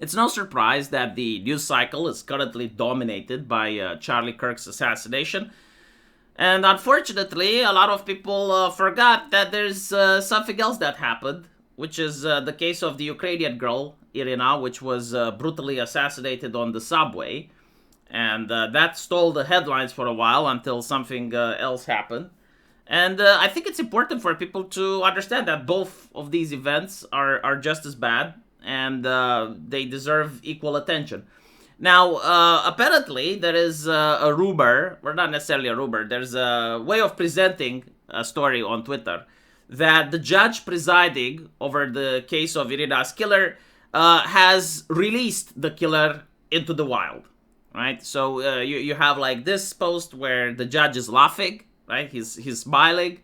It's no surprise that the news cycle is currently dominated by Charlie Kirk's assassination. And unfortunately, a lot of people forgot that there's something else that happened, which is the case of the Ukrainian girl, Iryna, which was brutally assassinated on the subway. And that stole the headlines for a while until something else happened. And I think it's important for people to understand that both of these events are just as bad and they deserve equal attention. Now, apparently, there is a rumor, or not necessarily a rumor, there's a way of presenting a story on Twitter that the judge presiding over the case of Iryna's killer has released the killer into the wild, right? So you have like this post where the judge is laughing, right? He's smiling.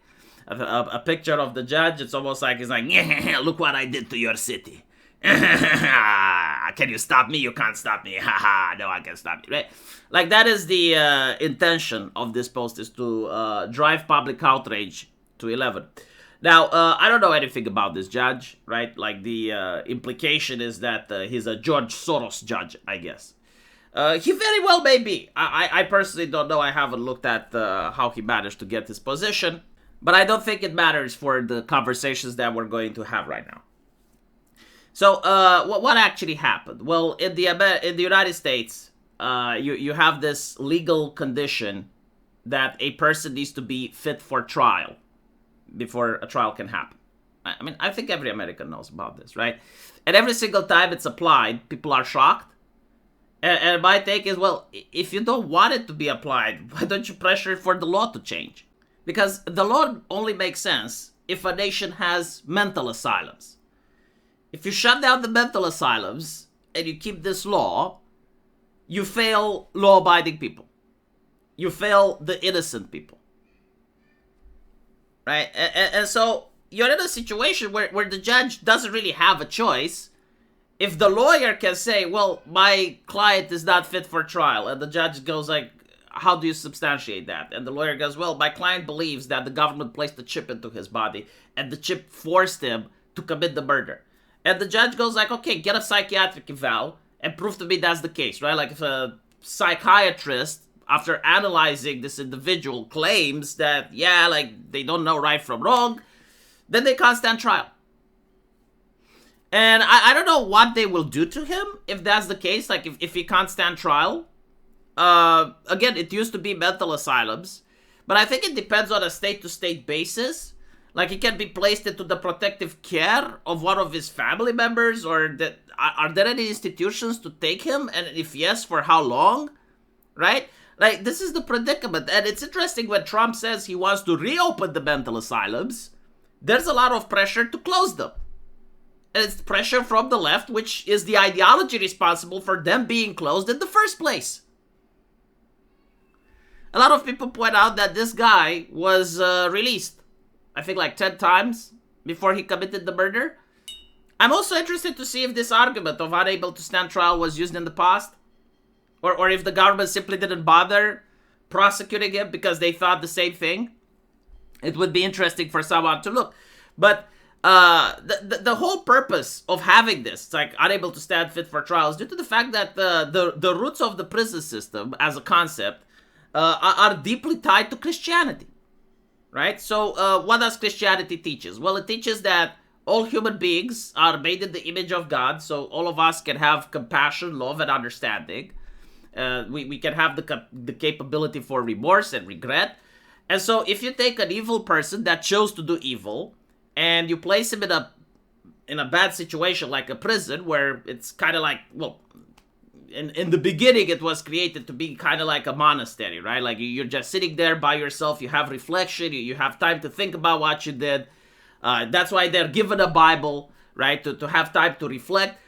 A picture of the judge. It's almost like he's like, yeah, look what I did to your city. Can you stop me? You can't stop me. Haha, no, I can stop you. Right? Like that is the intention of this post, is to drive public outrage to 11. Now, I don't know anything about this judge, right? Like the implication is that he's a George Soros judge, I guess. He very well may be. I personally don't know. I haven't looked at how he managed to get this position. But I don't think it matters for the conversations that we're going to have right now. So, what actually happened? Well, in the United States, you have this legal condition that a person needs to be fit for trial before a trial can happen. I mean, I think every American knows about this, right? And every single time it's applied, people are shocked. And my take is, well, if you don't want it to be applied, why don't you pressure for the law to change? Because the law only makes sense if a nation has mental asylums. If you shut down the mental asylums and you keep this law, you fail law-abiding people. You fail the innocent people. Right? And so you're in a situation where the judge doesn't really have a choice. If the lawyer can say, well, my client is not fit for trial, and the judge goes like, how do you substantiate that? And the lawyer goes, well, my client believes that the government placed a chip into his body and the chip forced him to commit the murder. And the judge goes like, okay, get a psychiatric eval and prove to me that's the case, right? Like if a psychiatrist, after analyzing this individual, claims that, yeah, like they don't know right from wrong, then they can't stand trial. And I don't know what they will do to him if that's the case, like if he can't stand trial. Again, it used to be mental asylums, but I think it depends on a state-to-state basis. Like, he can be placed into the protective care of one of his family members, or that are there any institutions to take him? And if yes, for how long? Right? Like, this is the predicament. And it's interesting when Trump says he wants to reopen the mental asylums, there's a lot of pressure to close them. And it's pressure from the left, which is the ideology responsible for them being closed in the first place. A lot of people point out that this guy was released, I think like 10 times before he committed the murder. I'm also interested to see if this argument of unable to stand trial was used in the past. Or if the government simply didn't bother prosecuting him because they thought the same thing. It would be interesting for someone to look. But the whole purpose of having this, like unable to stand fit for trial, is due to the fact that the roots of the prison system as a concept are deeply tied to Christianity, right? So what does Christianity teaches? Well, it teaches that all human beings are made in the image of God, so all of us can have compassion, love, and understanding. We can have the capability for remorse and regret. And so if you take an evil person that chose to do evil and you place him in a bad situation like a prison, where it's kind of like, well, in the beginning, it was created to be kind of like a monastery, right? Like you're just sitting there by yourself. You have reflection. You have time to think about what you did. That's why they're given a Bible, right? To have time to reflect.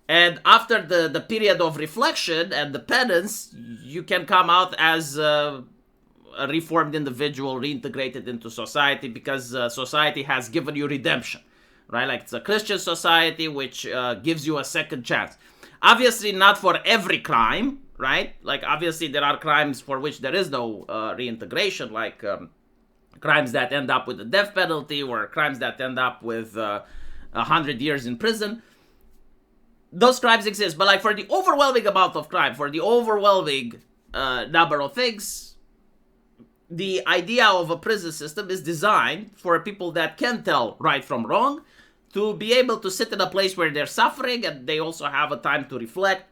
And after the period of reflection and the penance, you can come out as a reformed individual, reintegrated into society, because society has given you redemption, right? Like it's a Christian society which gives you a second chance. Obviously not for every crime, right? Like obviously there are crimes for which there is no reintegration, like crimes that end up with the death penalty or crimes that end up with 100 years in prison. those crimes exist. But like for the overwhelming amount of crime, for the overwhelming number of things, the idea of a prison system is designed for people that can tell right from wrong, to be able to sit in a place where they're suffering and they also have a time to reflect,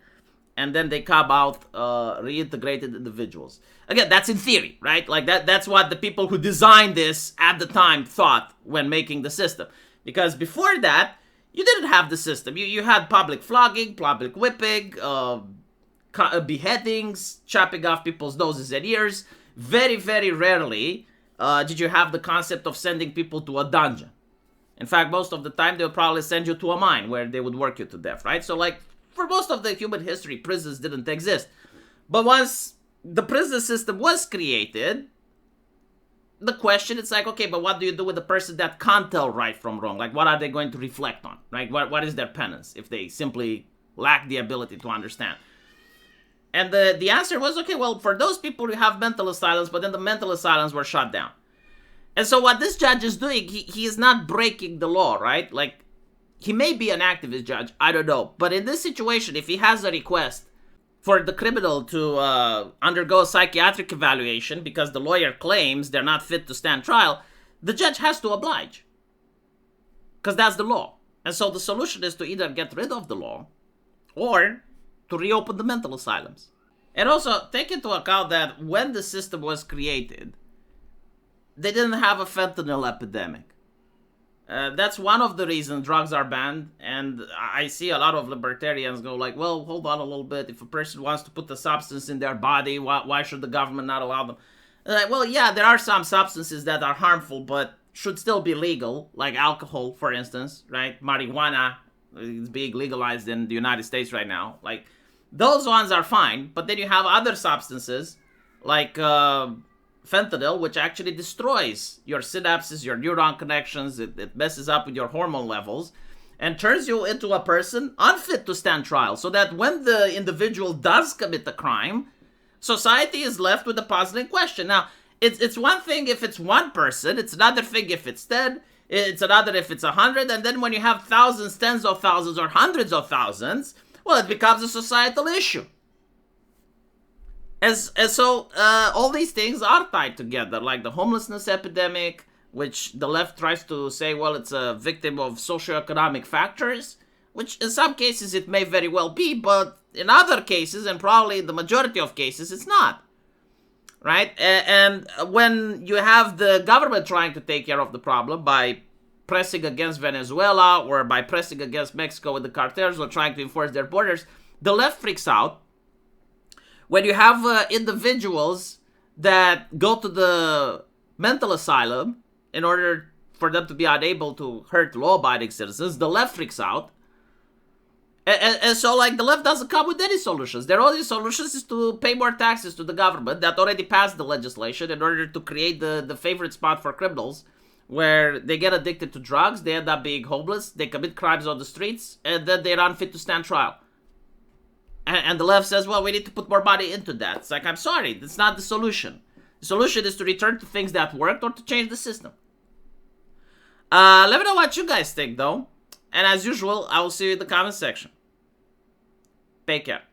and then they come out reintegrated individuals. Again, that's in theory, right? Like that's what the people who designed this at the time thought when making the system. Because before that, you didn't have the system. You had public flogging, public whipping, beheadings, chopping off people's noses and ears. Very, very rarely did you have the concept of sending people to a dungeon. In fact, most of the time, they would probably send you to a mine where they would work you to death, right? So, like, for most of the human history, prisons didn't exist. But once the prison system was created, the question is like, okay, but what do you do with the person that can't tell right from wrong? Like, what are they going to reflect on, right? What is their penance if they simply lack the ability to understand? And the answer was, okay, well, for those people who have mental asylums, but then the mental asylums were shut down. And so what this judge is doing, he is not breaking the law, right? Like, he may be an activist judge, I don't know. But in this situation, if he has a request for the criminal to undergo a psychiatric evaluation because the lawyer claims they're not fit to stand trial, the judge has to oblige. Because that's the law. And so the solution is to either get rid of the law or to reopen the mental asylums. And also, take into account that when the system was created, they didn't have a fentanyl epidemic. That's one of the reasons drugs are banned. And I see a lot of libertarians go like, well, hold on a little bit. If a person wants to put the substance in their body, why should the government not allow them? Like, well, yeah, there are some substances that are harmful, but should still be legal, like alcohol, for instance, right? Marijuana is being legalized in the United States right now. Like, those ones are fine, but then you have other substances, like fentanyl, which actually destroys your synapses, your neuron connections. It messes up with your hormone levels and turns you into a person unfit to stand trial, so that when the individual does commit the crime, society is left with a puzzling question. Now, it's one thing if it's one person, it's another thing if it's 10, it's another if it's 100, and then when you have thousands, tens of thousands, or hundreds of thousands, well, it becomes a societal issue. And so all these things are tied together, like the homelessness epidemic, which the left tries to say, well, it's a victim of socioeconomic factors, which in some cases it may very well be, but in other cases, and probably the majority of cases, it's not. Right? And when you have the government trying to take care of the problem by pressing against Venezuela or by pressing against Mexico with the cartels or trying to enforce their borders, the left freaks out. When you have individuals that go to the mental asylum in order for them to be unable to hurt law-abiding citizens, the left freaks out. And so, like, the left doesn't come with any solutions. Their only solutions is to pay more taxes to the government that already passed the legislation in order to create the favorite spot for criminals, where they get addicted to drugs, they end up being homeless, they commit crimes on the streets, and then they're unfit to stand trial. And the left says, well, we need to put more money into that. It's like, I'm sorry, that's not the solution. The solution is to return to things that worked or to change the system. Let me know what you guys think, though. And as usual, I will see you in the comment section. Take care.